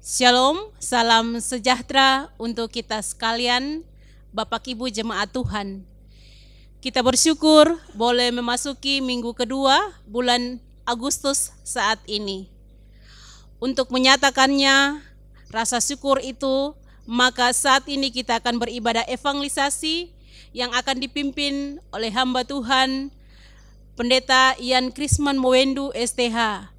Shalom, salam sejahtera untuk kita sekalian, Bapak Ibu jemaat Tuhan. Kita bersyukur boleh memasuki minggu kedua bulan Agustus saat ini. Untuk menyatakannya rasa syukur itu, maka saat ini kita akan beribadah evangelisasi yang akan dipimpin oleh hamba Tuhan, Pendeta Ian Krisman Mowendu STH.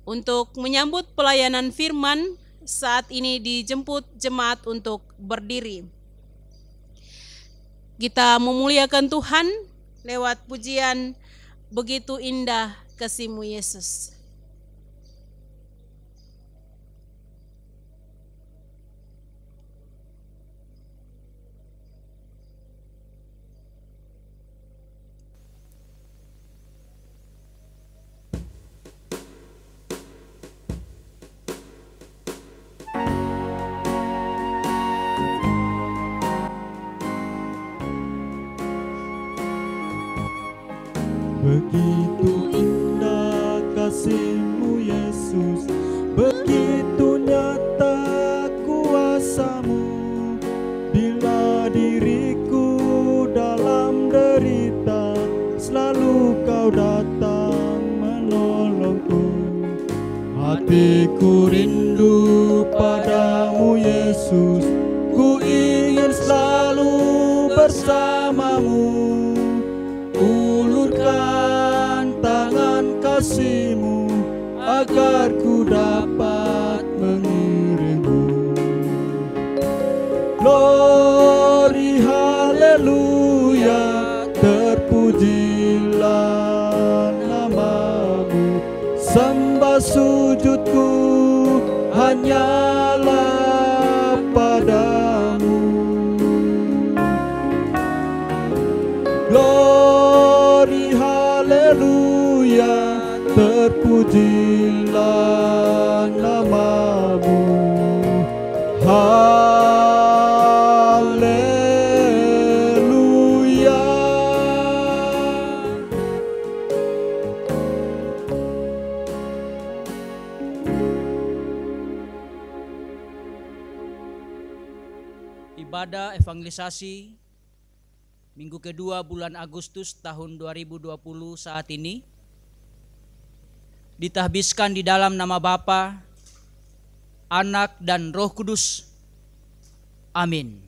Untuk menyambut pelayanan firman, saat ini dijemput jemaat untuk berdiri. Kita memuliakan Tuhan lewat pujian Begitu Indah Kasih-Mu Yesus. Begitu indah kasih-Mu Yesus, begitu nyata kuasa-Mu. Bila diriku dalam derita, selalu Kau datang menolongku. Hatiku rindu padamu Yesus, ku ingin selalu bersama-Mu. Ulurkan tangan kasih-Mu agar ku dapat mengiringmu. Glory haleluya, terpujilah nama-Mu. Sembah sujudku hanyalah padamu. Glory haleluya, terpujilah nama-Mu. Haleluya. Ibadah evangelisasi minggu kedua bulan Agustus tahun 2020 saat ini ditahbiskan di dalam nama Bapa, Anak dan Roh Kudus. Amin.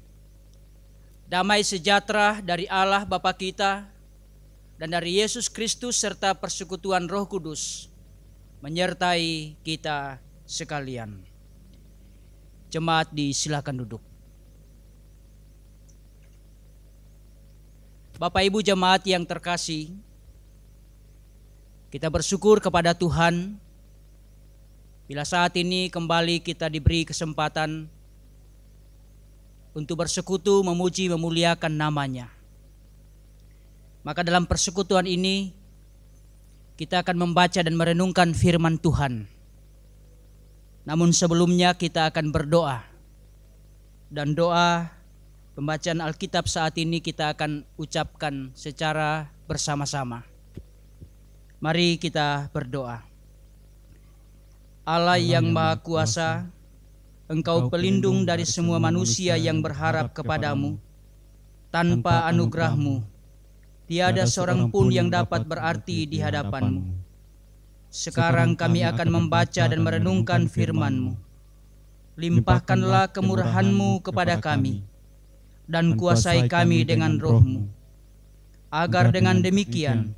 Damai sejahtera dari Allah Bapa kita dan dari Yesus Kristus serta persekutuan Roh Kudus menyertai kita sekalian. Jemaat disilakan duduk. Bapak Ibu jemaat yang terkasih, kita bersyukur kepada Tuhan bila saat ini kembali kita diberi kesempatan untuk bersekutu, memuji, memuliakan nama-Nya. Maka dalam persekutuan ini kita akan membaca dan merenungkan firman Tuhan. Namun sebelumnya kita akan berdoa, dan doa pembacaan Alkitab saat ini kita akan ucapkan secara bersama-sama. Mari kita berdoa. Allah yang Maha Kuasa, Engkau pelindung dari semua manusia yang berharap kepadamu. Tanpa anugerah-Mu, tiada seorang pun yang dapat berarti di hadapan-Mu. Sekarang kami akan membaca dan merenungkan firman-Mu. Limpahkanlah kemurahan-Mu kepada kami, dan kuasai kami dengan Roh-Mu, agar dengan demikian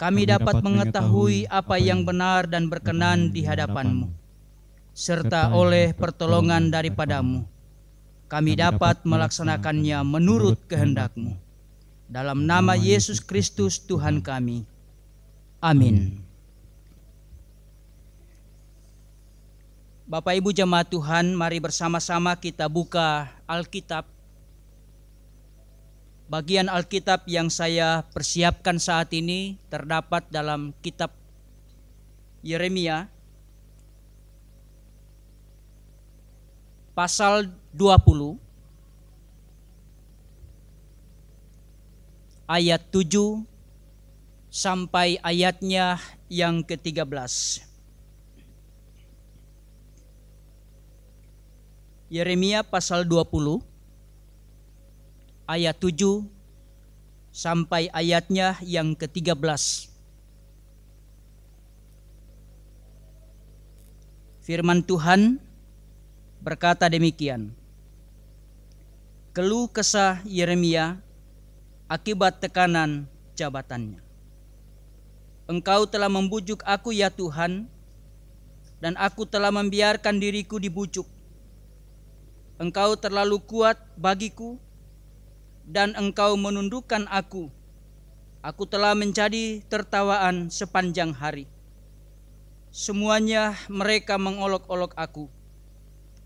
kami dapat mengetahui apa yang benar dan berkenan di hadapan-Mu, serta oleh pertolongan daripada-Mu kami dapat melaksanakannya menurut kehendak-Mu. Dalam nama Yesus Kristus Tuhan kami. Amin. Bapak Ibu jemaat Tuhan, mari bersama-sama kita buka Alkitab. Bagian Alkitab yang saya persiapkan saat ini terdapat dalam kitab Yeremia pasal 20 ayat 7 sampai ayatnya yang ke-13. Yeremia pasal 20 ayat 7 sampai ayatnya yang ke-13. Firman Tuhan berkata demikian. Keluh kesah Yeremia akibat tekanan jabatannya. Engkau telah membujuk aku ya Tuhan, dan aku telah membiarkan diriku dibujuk. Engkau terlalu kuat bagiku, dan engkau menundukkan aku. Aku telah menjadi tertawaan sepanjang hari. Semuanya mereka mengolok-olok aku.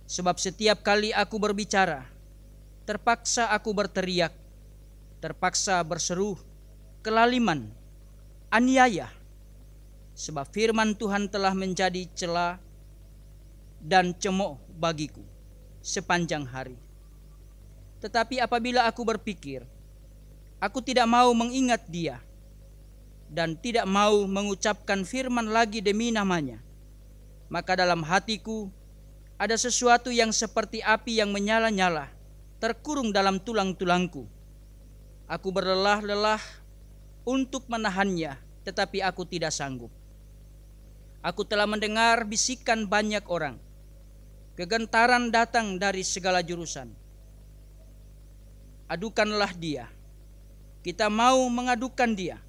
Sebab setiap kali aku berbicara, terpaksa aku berteriak, terpaksa berseru, kelaliman, aniaya. Sebab firman Tuhan telah menjadi cela dan cemooh bagiku sepanjang hari. Tetapi apabila aku berpikir, aku tidak mau mengingat dia, dan tidak mau mengucapkan firman lagi demi namanya, maka dalam hatiku ada sesuatu yang seperti api yang menyala-nyala, terkurung dalam tulang-tulangku. Aku berlelah-lelah untuk menahannya, tetapi aku tidak sanggup. Aku telah mendengar bisikan banyak orang. Kegentaran datang dari segala jurusan. Adukanlah dia. Kita mau mengadukan dia.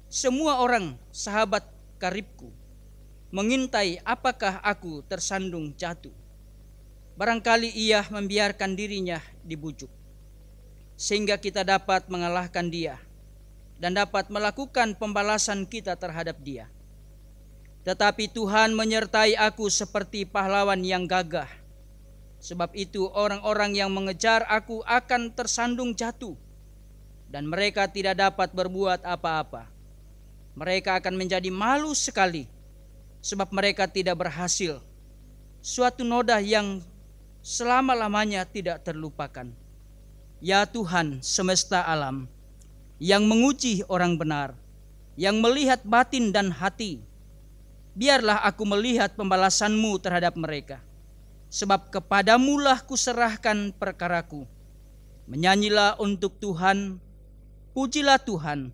Semua orang sahabat karibku mengintai apakah aku tersandung jatuh. Barangkali ia membiarkan dirinya dibujuk, sehingga kita dapat mengalahkan dia dan dapat melakukan pembalasan kita terhadap dia. Tetapi Tuhan menyertai aku seperti pahlawan yang gagah. Sebab itu orang-orang yang mengejar aku akan tersandung jatuh, dan mereka tidak dapat berbuat apa-apa. Mereka akan menjadi malu sekali, sebab mereka tidak berhasil. Suatu noda yang selama-lamanya tidak terlupakan. Ya Tuhan semesta alam, yang menguji orang benar, yang melihat batin dan hati, biarlah aku melihat pembalasan-Mu terhadap mereka. Sebab kepadamulah kuserahkan perkaraku. Menyanyilah untuk Tuhan, pujilah Tuhan,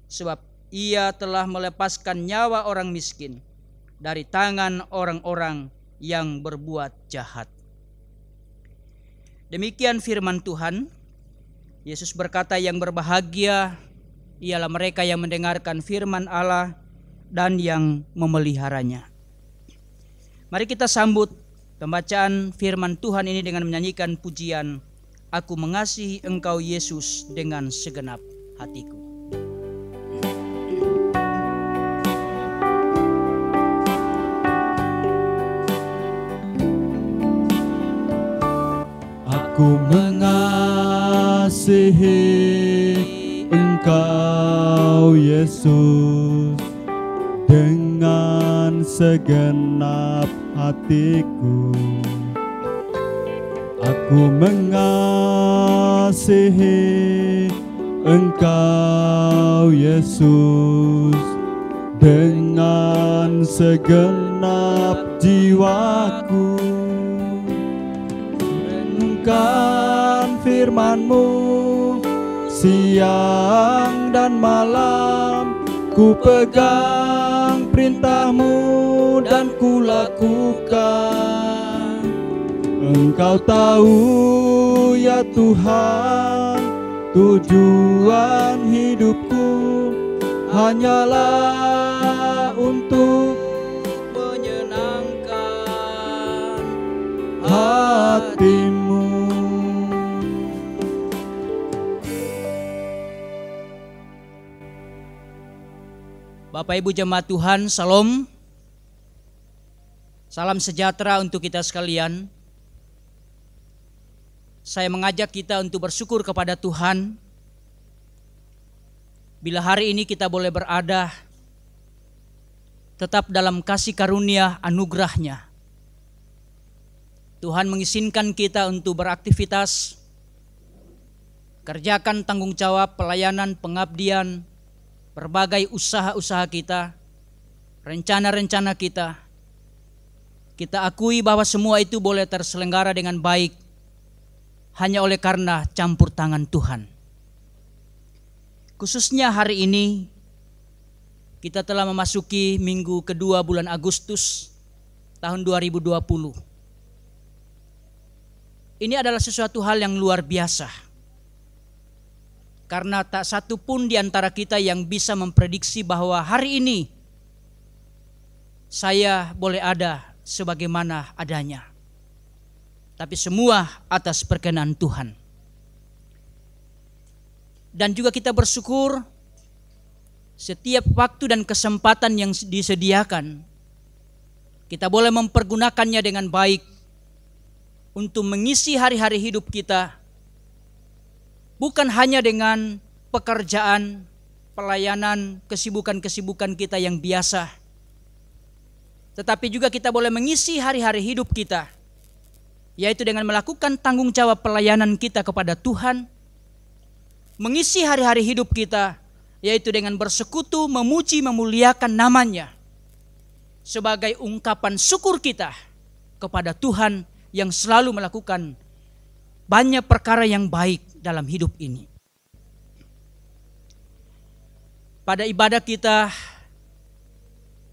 sebab Ia telah melepaskan nyawa orang miskin dari tangan orang-orang yang berbuat jahat. Demikian firman Tuhan. Yesus berkata, yang berbahagia ialah mereka yang mendengarkan firman Allah dan yang memeliharanya. Mari kita sambut pembacaan firman Tuhan ini dengan menyanyikan pujian, Aku mengasihi Engkau Yesus dengan segenap hatiku. Aku mengasihi Engkau Yesus dengan segenap hatiku. Aku mengasihi Engkau Yesus dengan segenap jiwaku. Renungkan firman-Mu siang dan malam, ku pegang perintah-Mu dan ku lakukan. Engkau tahu ya Tuhan, tujuan hidupku hanyalah untuk Menyenangkan hati-Mu. Bapak Ibu jemaat Tuhan, Salam. Salam sejahtera untuk kita sekalian. Saya mengajak kita untuk bersyukur kepada Tuhan bila hari ini kita boleh berada tetap dalam kasih karunia anugerah-Nya. Tuhan mengizinkan kita untuk beraktivitas, kerjakan tanggung jawab, pelayanan, pengabdian, berbagai usaha-usaha kita, rencana-rencana kita. kita akui bahwa semua itu boleh terselenggara dengan baik hanya oleh karena campur tangan Tuhan. Khususnya hari ini kita telah memasuki minggu kedua bulan Agustus tahun 2020. Ini adalah sesuatu hal yang luar biasa. Karena tak satu pun di antara kita yang bisa memprediksi bahwa hari ini saya boleh ada sebagaimana adanya. Tapi semua atas perkenan Tuhan. Dan juga kita bersyukur setiap waktu dan kesempatan yang disediakan, kita boleh mempergunakannya dengan baik untuk mengisi hari-hari hidup kita. Bukan hanya dengan pekerjaan, pelayanan, kesibukan-kesibukan kita yang biasa, tetapi juga kita boleh mengisi hari-hari hidup kita, yaitu dengan melakukan tanggung jawab pelayanan kita kepada Tuhan, mengisi hari-hari hidup kita, yaitu dengan bersekutu, memuji, memuliakan namanya, sebagai ungkapan syukur kita kepada Tuhan yang selalu melakukan banyak perkara yang baik dalam hidup ini. Pada ibadah kita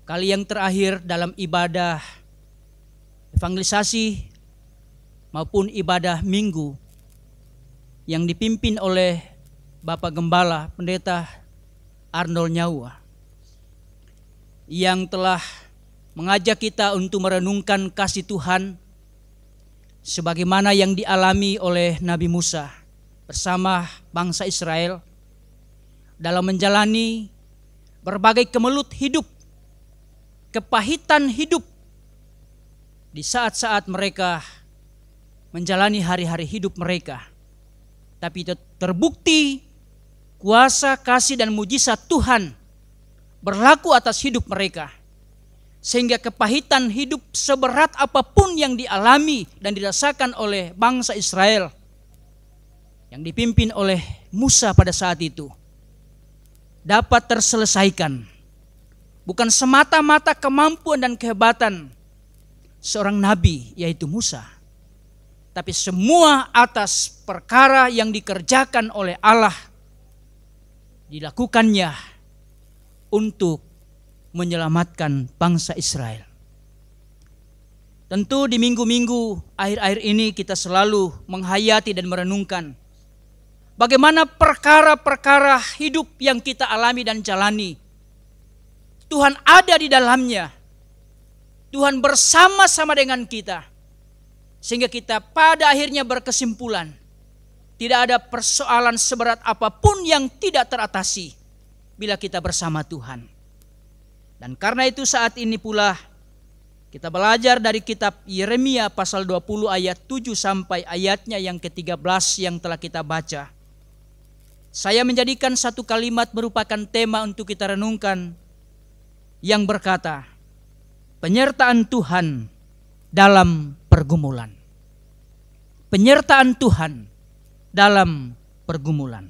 kali yang terakhir dalam ibadah evangelisasi maupun ibadah minggu yang dipimpin oleh Bapak Gembala Pendeta Arnold Nyawa, yang telah mengajak kita untuk merenungkan kasih Tuhan sebagaimana yang dialami oleh Nabi Musa bersama bangsa Israel dalam menjalani berbagai kemelut hidup, kepahitan hidup di saat-saat mereka menjalani hari-hari hidup mereka. Tapi terbukti kuasa, kasih dan mujizat Tuhan berlaku atas hidup mereka, sehingga kepahitan hidup seberat apapun yang dialami dan dirasakan oleh bangsa Israel yang dipimpin oleh Musa pada saat itu dapat terselesaikan. Bukan semata-mata kemampuan dan kehebatan seorang nabi yaitu Musa, tapi semua atas perkara yang dikerjakan oleh Allah, dilakukannya untuk menyelamatkan bangsa Israel. Tentu di minggu-minggu akhir-akhir ini kita selalu menghayati dan merenungkan bagaimana perkara-perkara hidup yang kita alami dan jalani, Tuhan ada di dalamnya. Tuhan bersama-sama dengan kita. Sehingga kita pada akhirnya berkesimpulan, tidak ada persoalan seberat apapun yang tidak teratasi bila kita bersama Tuhan. Dan karena itu saat ini pula kita belajar dari kitab Yeremia pasal 20 ayat 7 sampai ayatnya yang ke-13 yang telah kita baca. Saya menjadikan satu kalimat merupakan tema untuk kita renungkan, yang berkata, penyertaan Tuhan dalam pergumulan. Penyertaan Tuhan dalam pergumulan.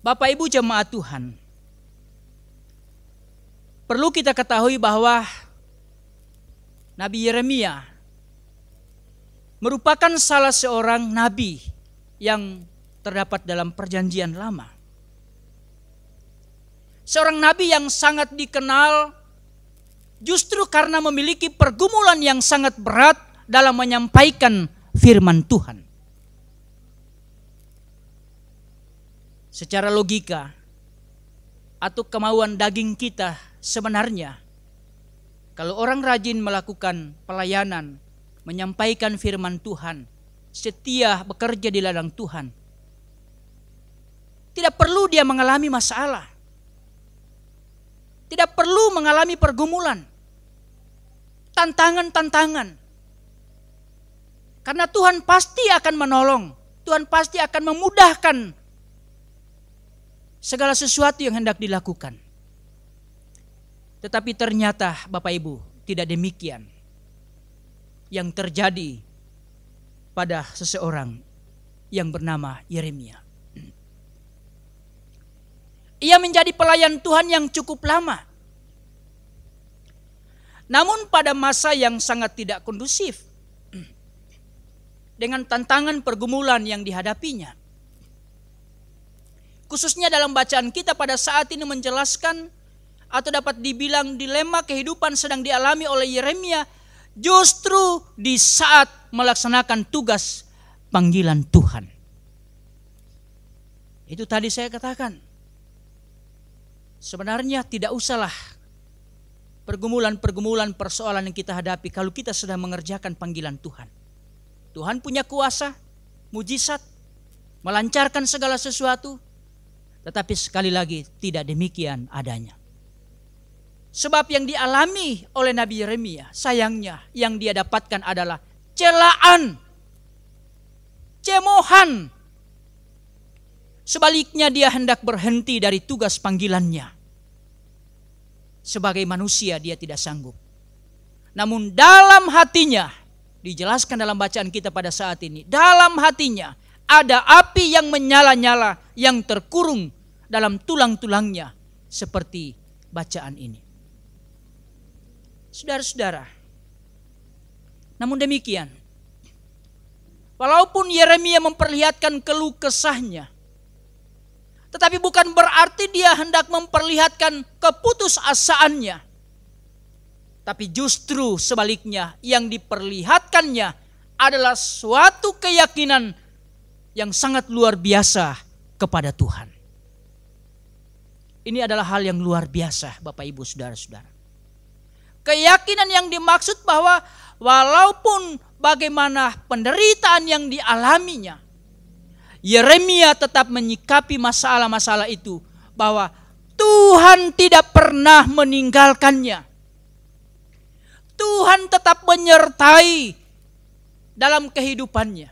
Bapak Ibu jemaat Tuhan, perlu kita ketahui bahwa Nabi Yeremia merupakan salah seorang nabi yang terdapat dalam perjanjian lama. Seorang nabi yang sangat dikenal justru karena memiliki pergumulan yang sangat berat dalam menyampaikan firman Tuhan. Secara logika atau kemauan daging kita sebenarnya, kalau orang rajin melakukan pelayanan, menyampaikan firman Tuhan, setia bekerja di ladang Tuhan, tidak perlu dia mengalami masalah. Tidak perlu mengalami pergumulan, tantangan-tantangan. Karena Tuhan pasti akan menolong, Tuhan pasti akan memudahkan segala sesuatu yang hendak dilakukan. Tetapi ternyata Bapak Ibu tidak demikian yang terjadi pada seseorang yang bernama Yeremia. Ia menjadi pelayan Tuhan yang cukup lama. Namun pada masa yang sangat tidak kondusif dengan tantangan pergumulan yang dihadapinya. Khususnya dalam bacaan kita pada saat ini menjelaskan atau dapat dibilang dilema kehidupan sedang dialami oleh Yeremia justru di saat melaksanakan tugas panggilan Tuhan. Itu tadi saya katakan. Sebenarnya tidak usahlah pergumulan-pergumulan persoalan yang kita hadapi kalau kita sedang mengerjakan panggilan Tuhan. Tuhan punya kuasa, mujizat, melancarkan segala sesuatu. Tetapi sekali lagi tidak demikian adanya. Sebab yang dialami oleh Nabi Yeremia, sayangnya yang dia dapatkan adalah celaan, cemohan. Sebaliknya dia hendak berhenti dari tugas panggilannya. Sebagai manusia dia tidak sanggup. Namun dalam hatinya, dijelaskan dalam bacaan kita pada saat ini, dalam hatinya ada api yang menyala-nyala yang terkurung dalam tulang-tulangnya seperti bacaan ini. Saudara-saudara, namun demikian, walaupun Yeremia memperlihatkan keluh kesahnya, tetapi bukan berarti dia hendak memperlihatkan keputusasaannya. Tapi justru sebaliknya yang diperlihatkannya adalah suatu keyakinan yang sangat luar biasa kepada Tuhan. Ini adalah hal yang luar biasa Bapak Ibu Saudara-saudara. Keyakinan yang dimaksud bahwa walaupun bagaimana penderitaan yang dialaminya, Yeremia tetap menyikapi masalah-masalah itu bahwa Tuhan tidak pernah meninggalkannya. Tuhan tetap menyertai dalam kehidupannya.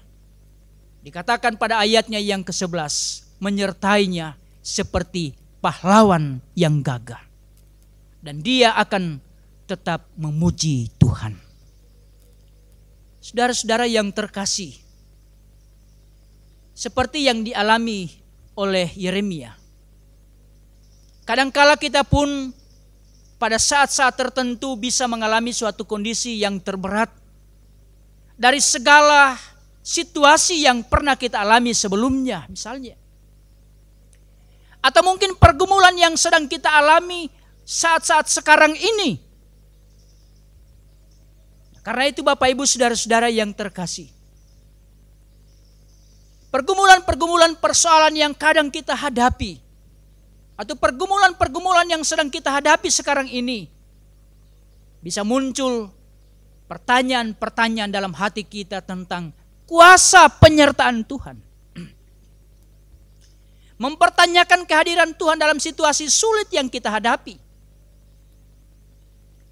Dikatakan pada ayatnya yang ke-11, menyertainya seperti pahlawan yang gagah. Dan dia akan tetap memuji Tuhan. Saudara-saudara yang terkasih, seperti yang dialami oleh Yeremia, kadangkala kita pun pada saat-saat tertentu bisa mengalami suatu kondisi yang terberat dari segala situasi yang pernah kita alami sebelumnya misalnya. Atau mungkin pergumulan yang sedang kita alami saat-saat sekarang ini. Karena itu Bapak Ibu Saudara-saudara yang terkasih, pergumulan-pergumulan persoalan yang kadang kita hadapi, atau pergumulan-pergumulan yang sedang kita hadapi sekarang ini, bisa muncul pertanyaan-pertanyaan dalam hati kita tentang kuasa penyertaan Tuhan. Mempertanyakan kehadiran Tuhan dalam situasi sulit yang kita hadapi.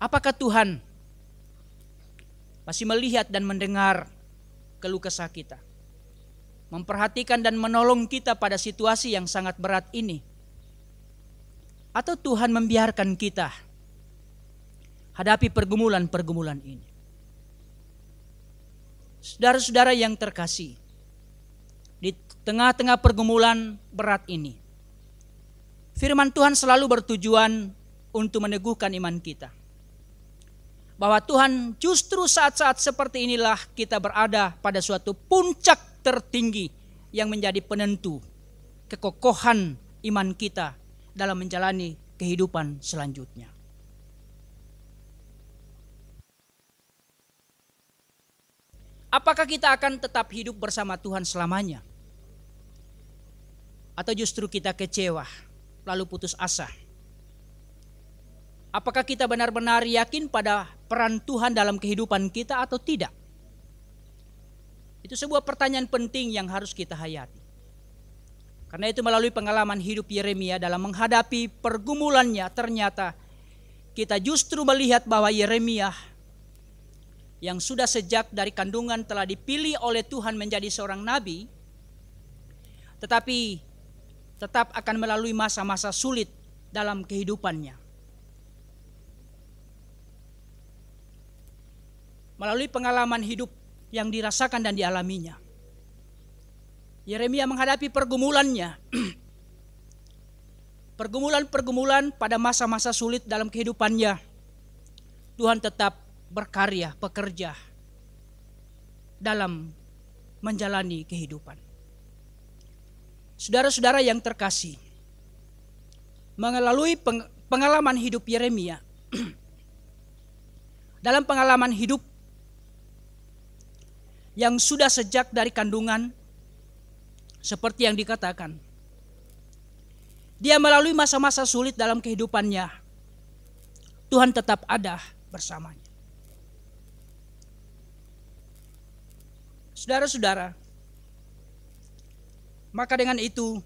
Apakah Tuhan masih melihat dan mendengar keluh kesah kita? Memperhatikan dan menolong kita pada situasi yang sangat berat ini? Atau Tuhan membiarkan kita hadapi pergumulan-pergumulan ini? Saudara-saudara yang terkasih, di tengah-tengah pergumulan berat ini, firman Tuhan selalu bertujuan untuk meneguhkan iman kita. Bahwa Tuhan justru saat-saat seperti inilah kita berada pada suatu puncak tertinggi yang menjadi penentu kekokohan iman kita dalam menjalani kehidupan selanjutnya. Apakah kita akan tetap hidup bersama Tuhan selamanya? Atau justru kita kecewa, lalu putus asa? Apakah kita benar-benar yakin pada peran Tuhan dalam kehidupan kita atau tidak? Itu sebuah pertanyaan penting yang harus kita hayati. Karena itu melalui pengalaman hidup Yeremia dalam menghadapi pergumulannya, ternyata kita justru melihat bahwa Yeremia yang sudah sejak dari kandungan telah dipilih oleh Tuhan menjadi seorang nabi, tetapi tetap akan melalui masa-masa sulit dalam kehidupannya. Melalui pengalaman hidup yang dirasakan dan dialaminya, Yeremia menghadapi pergumulannya. Pergumulan-pergumulan pada masa-masa sulit dalam kehidupannya Tuhan tetap berkarya, bekerja dalam menjalani kehidupan. Saudara-saudara yang terkasih, melalui pengalaman hidup Yeremia, dalam pengalaman hidup yang sudah sejak dari kandungan, seperti yang dikatakan, dia melalui masa-masa sulit dalam kehidupannya, Tuhan tetap ada bersamanya. Saudara-saudara, maka dengan itu,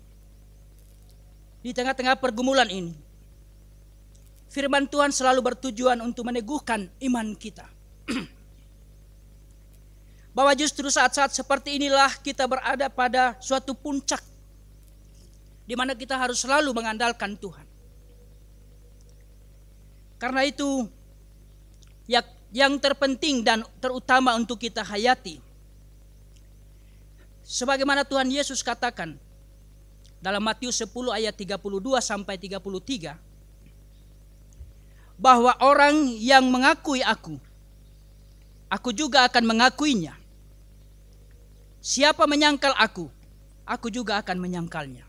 di tengah-tengah pergumulan ini, firman Tuhan selalu bertujuan untuk meneguhkan iman kita. Bahwa justru saat-saat seperti inilah kita berada pada suatu puncak di mana kita harus selalu mengandalkan Tuhan. Karena itu yang terpenting dan terutama untuk kita hayati, sebagaimana Tuhan Yesus katakan dalam Matius 10 ayat 32 sampai 33, bahwa orang yang mengakui aku juga akan mengakuinya. Siapa menyangkal aku juga akan menyangkalnya.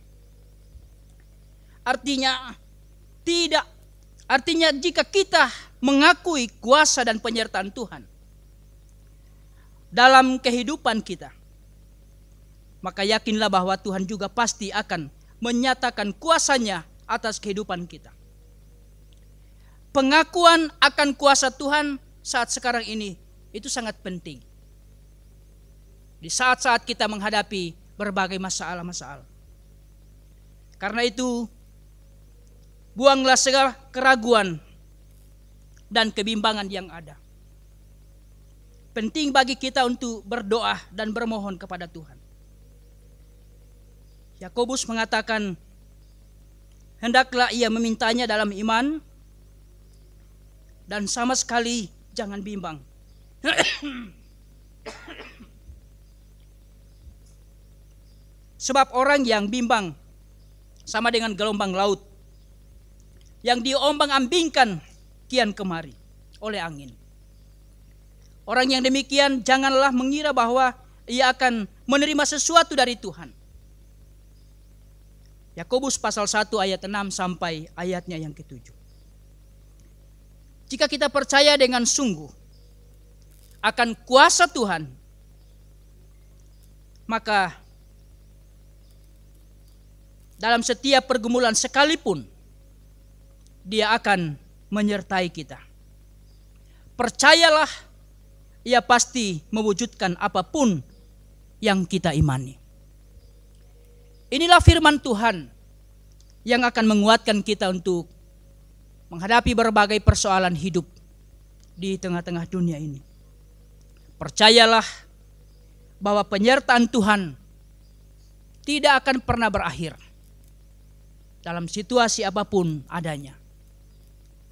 Artinya jika kita mengakui kuasa dan penyertaan Tuhan dalam kehidupan kita, maka yakinlah bahwa Tuhan juga pasti akan menyatakan kuasanya atas kehidupan kita. Pengakuan akan kuasa Tuhan saat sekarang ini itu sangat penting. Di saat-saat kita menghadapi berbagai masalah-masalah. Karena itu, buanglah segala keraguan dan kebimbangan yang ada. Penting bagi kita untuk berdoa dan bermohon kepada Tuhan. Yakobus mengatakan, hendaklah ia memintanya dalam iman dan sama sekali jangan bimbang. Sebab orang yang bimbang sama dengan gelombang laut yang diombang-ambingkan kian kemari oleh angin. Orang yang demikian janganlah mengira bahwa ia akan menerima sesuatu dari Tuhan. Yakobus pasal 1 ayat 6 sampai ayatnya yang ke-7. Jika kita percaya dengan sungguh akan kuasa Tuhan, maka dalam setiap pergumulan sekalipun Dia akan menyertai kita. Percayalah, Ia pasti mewujudkan apapun yang kita imani. Inilah firman Tuhan yang akan menguatkan kita untuk menghadapi berbagai persoalan hidup di tengah-tengah dunia ini. Percayalah bahwa penyertaan Tuhan tidak akan pernah berakhir dalam situasi apapun adanya.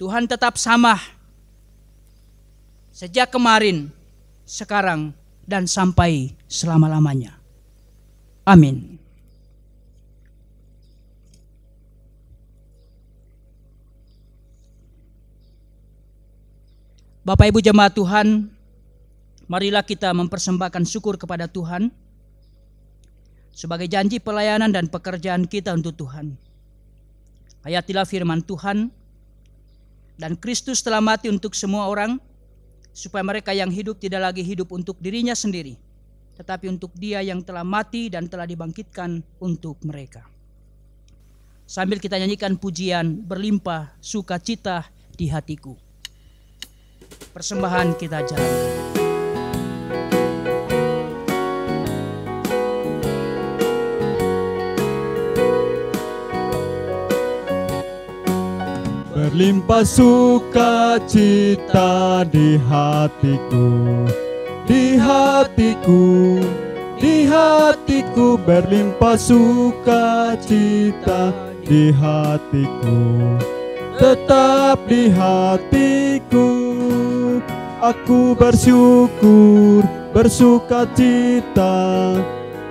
Tuhan tetap sama sejak kemarin, sekarang, dan sampai selama-lamanya. Amin. Bapak Ibu jemaat Tuhan, marilah kita mempersembahkan syukur kepada Tuhan sebagai janji pelayanan dan pekerjaan kita untuk Tuhan. Hayatilah firman Tuhan, dan Kristus telah mati untuk semua orang, supaya mereka yang hidup tidak lagi hidup untuk dirinya sendiri, tetapi untuk Dia yang telah mati dan telah dibangkitkan untuk mereka. Sambil kita nyanyikan pujian berlimpah sukacita di hatiku. Persembahan kita jalankan. Berlimpah sukacita di hatiku, di hatiku, di hatiku. Berlimpah sukacita di hatiku, tetap di hatiku. Aku bersyukur, bersukacita,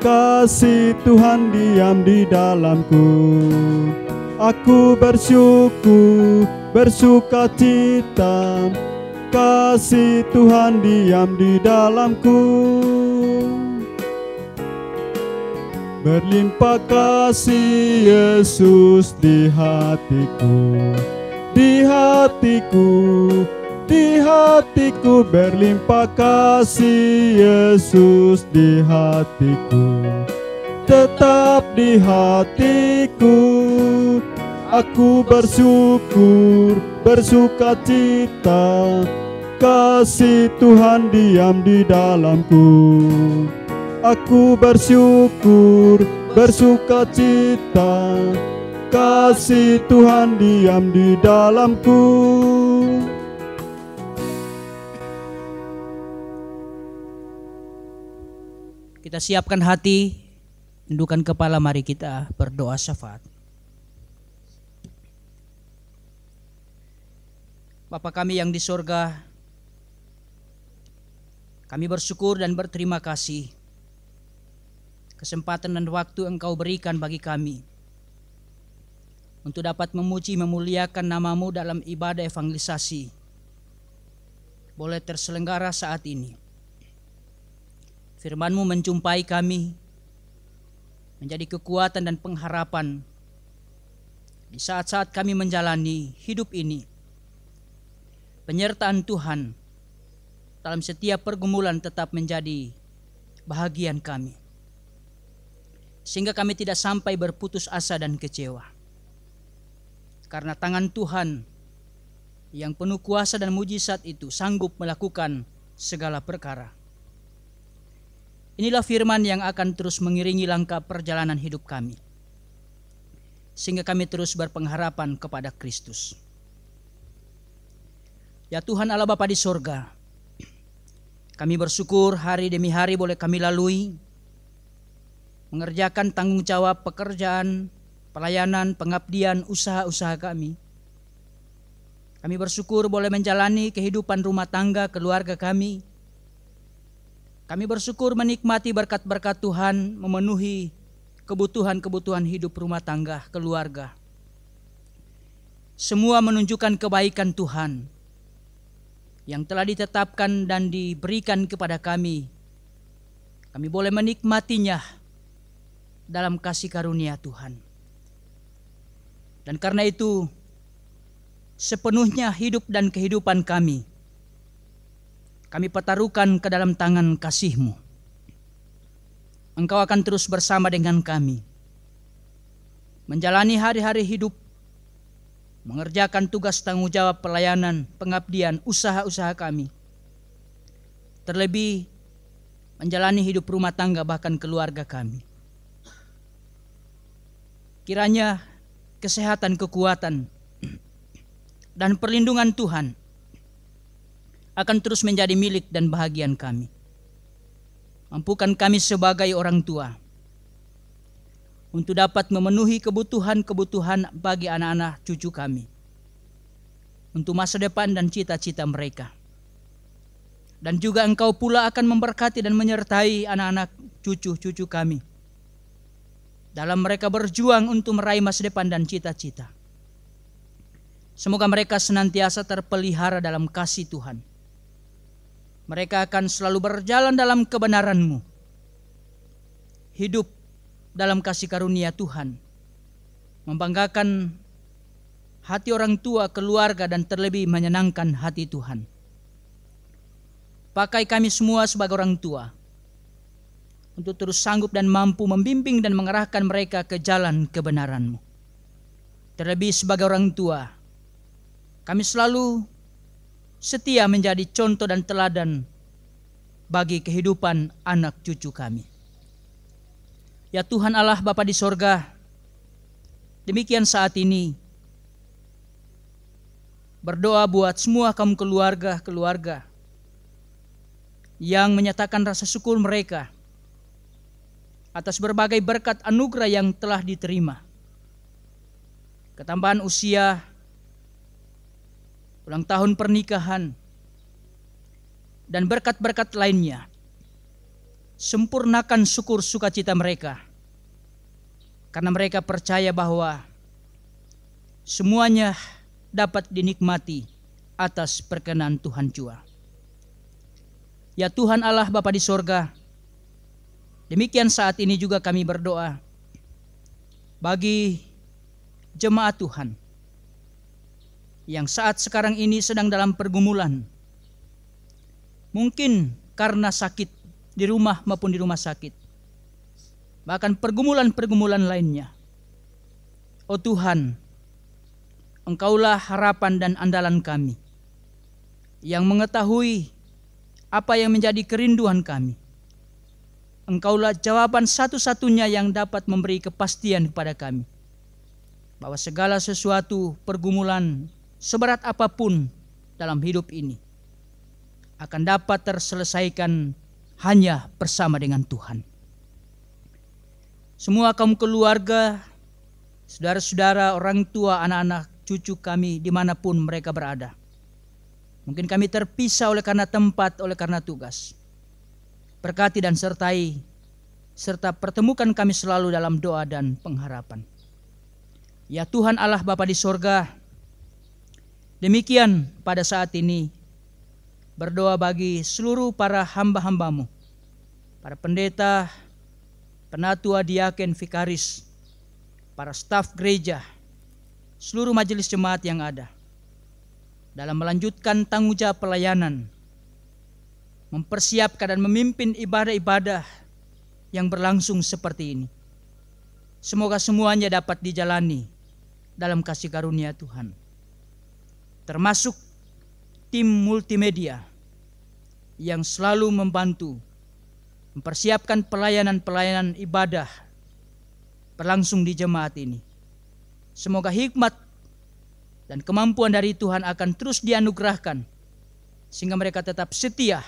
kasih Tuhan diam di dalamku. Aku bersyukur, bersukacita, kasih Tuhan diam di dalamku. Berlimpah kasih Yesus di hatiku, di hatiku, di hatiku. Berlimpah kasih Yesus di hatiku, tetap di hatiku. Aku bersyukur, bersuka cita, kasih Tuhan diam di dalamku. Aku bersyukur, bersuka cita, kasih Tuhan diam di dalamku. Kita siapkan hati, tundukkan kepala, mari kita berdoa syafaat. Bapa kami yang di sorga, kami bersyukur dan berterima kasih kesempatan dan waktu Engkau berikan bagi kami untuk dapat memuji memuliakan nama-Mu dalam ibadah evangelisasi boleh terselenggara saat ini. Firman-Mu menjumpai kami, menjadi kekuatan dan pengharapan di saat-saat kami menjalani hidup ini. Penyertaan Tuhan dalam setiap pergumulan tetap menjadi bahagian kami, sehingga kami tidak sampai berputus asa dan kecewa. Karena tangan Tuhan yang penuh kuasa dan mujizat itu sanggup melakukan segala perkara. Inilah firman yang akan terus mengiringi langkah perjalanan hidup kami, sehingga kami terus berpengharapan kepada Kristus. Ya Tuhan Allah Bapa di sorga, kami bersyukur hari demi hari boleh kami lalui, mengerjakan tanggung jawab pekerjaan, pelayanan, pengabdian, usaha-usaha kami. Kami bersyukur boleh menjalani kehidupan rumah tangga keluarga kami. Kami bersyukur menikmati berkat-berkat Tuhan memenuhi kebutuhan-kebutuhan hidup rumah tangga keluarga. Semua menunjukkan kebaikan Tuhan yang telah ditetapkan dan diberikan kepada kami. Kami boleh menikmatinya dalam kasih karunia Tuhan. Dan karena itu, sepenuhnya hidup dan kehidupan kami pertaruhkan ke dalam tangan kasih-Mu. Engkau akan terus bersama dengan kami, menjalani hari-hari hidup, mengerjakan tugas tanggung jawab pelayanan, pengabdian, usaha-usaha kami. Terlebih menjalani hidup rumah tangga bahkan keluarga kami. Kiranya kesehatan, kekuatan, dan perlindungan Tuhan akan terus menjadi milik dan bahagian kami. Mampukan kami sebagai orang tua untuk dapat memenuhi kebutuhan-kebutuhan bagi anak-anak cucu kami, untuk masa depan dan cita-cita mereka. Dan juga Engkau pula akan memberkati dan menyertai anak-anak cucu-cucu kami dalam mereka berjuang untuk meraih masa depan dan cita-cita. Semoga mereka senantiasa terpelihara dalam kasih Tuhan. Mereka akan selalu berjalan dalam kebenaran-Mu, hidup dalam kasih karunia Tuhan, membanggakan hati orang tua, keluarga, dan terlebih menyenangkan hati Tuhan. Pakai kami semua sebagai orang tua untuk terus sanggup dan mampu membimbing dan mengarahkan mereka ke jalan kebenaran-Mu. Terlebih sebagai orang tua, kami selalu setia menjadi contoh dan teladan bagi kehidupan anak cucu kami. Ya Tuhan Allah Bapa di sorga, demikian saat ini berdoa buat semua kaum keluarga yang menyatakan rasa syukur mereka atas berbagai berkat anugerah yang telah diterima. Ketambahan usia, ulang tahun pernikahan, dan berkat-berkat lainnya. Sempurnakan syukur sukacita mereka, karena mereka percaya bahwa semuanya dapat dinikmati atas perkenan Tuhan jua. Ya Tuhan Allah Bapa di sorga, demikian saat ini juga kami berdoa bagi jemaat Tuhan yang saat sekarang ini sedang dalam pergumulan. Mungkin karena sakit di rumah maupun di rumah sakit. Bahkan pergumulan-pergumulan lainnya. Oh Tuhan, Engkaulah harapan dan andalan kami, yang mengetahui apa yang menjadi kerinduan kami. Engkaulah jawaban satu-satunya yang dapat memberi kepastian kepada kami, bahwa segala sesuatu pergumulan seberat apapun dalam hidup ini akan dapat terselesaikan hanya bersama dengan Tuhan. Semua kaum keluarga, saudara-saudara, orang tua, anak-anak, cucu kami dimanapun mereka berada. Mungkin kami terpisah oleh karena tempat, oleh karena tugas. Berkati dan sertai, serta pertemukan kami selalu dalam doa dan pengharapan. Ya Tuhan Allah Bapa di sorga, demikian pada saat ini berdoa bagi seluruh para hamba-hambamu, para pendeta, penatua, diaken, vikaris, para staf gereja, seluruh majelis jemaat yang ada, dalam melanjutkan tanggung jawab pelayanan, mempersiapkan dan memimpin ibadah-ibadah yang berlangsung seperti ini. Semoga semuanya dapat dijalani dalam kasih karunia Tuhan. Termasuk tim multimedia yang selalu membantu mempersiapkan pelayanan-pelayanan ibadah berlangsung di jemaat ini. Semoga hikmat dan kemampuan dari Tuhan akan terus dianugerahkan sehingga mereka tetap setia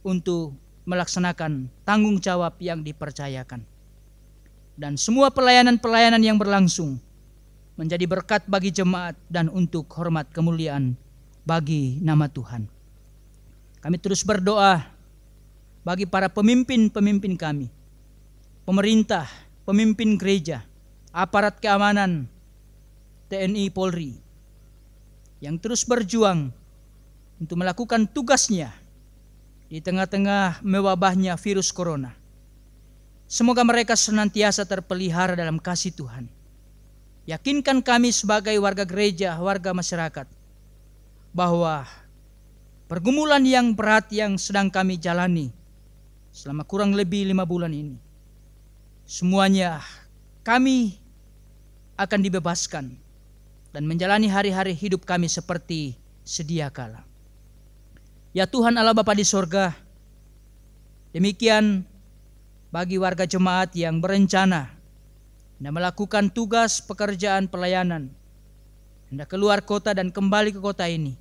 untuk melaksanakan tanggung jawab yang dipercayakan. Dan semua pelayanan-pelayanan yang berlangsung menjadi berkat bagi jemaat dan untuk hormat kemuliaan bagi nama Tuhan. Kami terus berdoa bagi para pemimpin-pemimpin kami, pemerintah, pemimpin gereja, aparat keamanan, TNI, Polri, yang terus berjuang untuk melakukan tugasnya di tengah-tengah mewabahnya virus corona. Semoga mereka senantiasa terpelihara dalam kasih Tuhan. Yakinkan kami sebagai warga gereja, warga masyarakat, bahwa pergumulan yang berat yang sedang kami jalani selama kurang lebih 5 bulan ini, semuanya kami akan dibebaskan dan menjalani hari-hari hidup kami seperti sedia kala. Ya Tuhan Allah Bapa di sorga, demikian bagi warga jemaat yang berencana dan melakukan tugas pekerjaan pelayanan, hendak keluar kota dan kembali ke kota ini.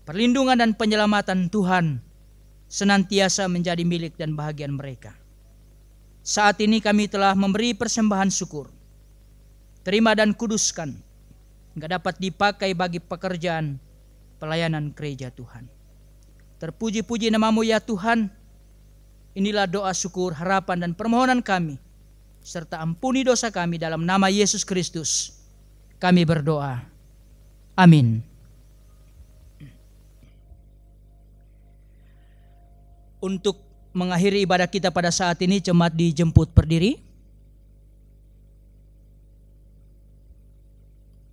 Perlindungan dan penyelamatan Tuhan senantiasa menjadi milik dan bahagian mereka. Saat ini kami telah memberi persembahan syukur. Terima dan kuduskan, hingga dapat dipakai bagi pekerjaan pelayanan gereja Tuhan. Terpuji-puji nama-Mu ya Tuhan. Inilah doa syukur, harapan dan permohonan kami, serta ampuni dosa kami dalam nama Yesus Kristus. Kami berdoa. Amin. Untuk mengakhiri ibadah kita pada saat ini, jemaat dijemput berdiri.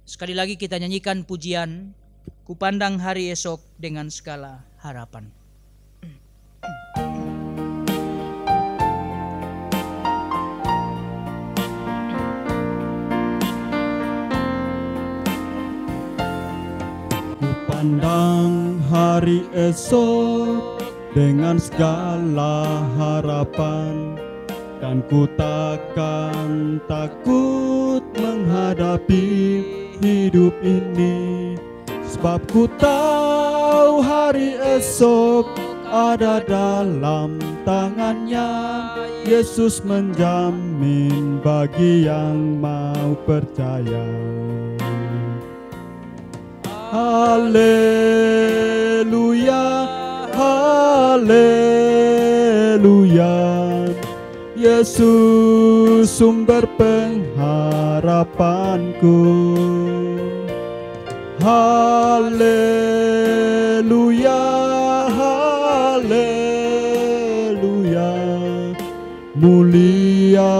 Sekali lagi kita nyanyikan pujian Kupandang Hari Esok dengan Segala Harapan. Kupandang hari esok dengan segala harapan, dan ku takkan takut menghadapi hidup ini, sebab ku tahu hari esok ada dalam tangannya. Yesus menjamin bagi yang mau percaya. Haleluya, haleluya, Yesus sumber pengharapanku. Haleluya, haleluya. Mulia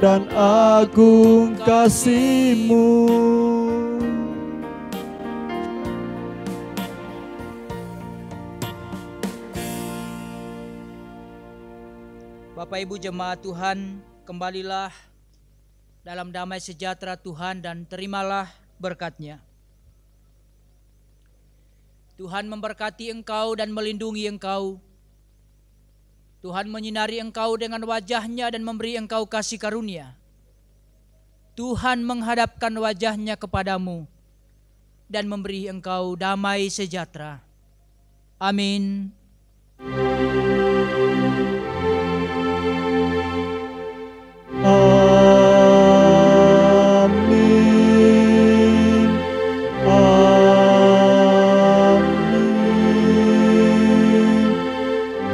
dan agung kasih-Mu. Bapak Ibu jemaat Tuhan, kembalilah dalam damai sejahtera Tuhan dan terimalah berkat-Nya. Tuhan memberkati engkau dan melindungi engkau. Tuhan menyinari engkau dengan wajah-Nya dan memberi engkau kasih karunia. Tuhan menghadapkan wajah-Nya kepadamu dan memberi engkau damai sejahtera. Amin. Amin. Amin.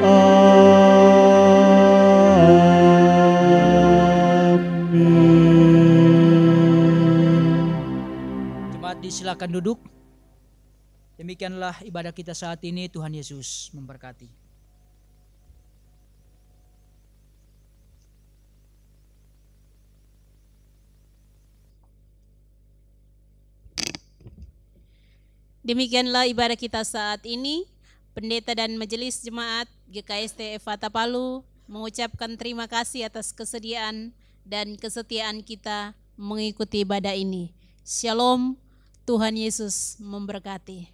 Amin. Jemaat disilakan duduk. Demikianlah ibadah kita saat ini. Tuhan Yesus memberkati. Demikianlah ibadah kita saat ini. Pendeta dan Majelis Jemaat GKST Efata Palu mengucapkan terima kasih atas kesediaan dan kesetiaan kita mengikuti ibadah ini. Shalom, Tuhan Yesus memberkati.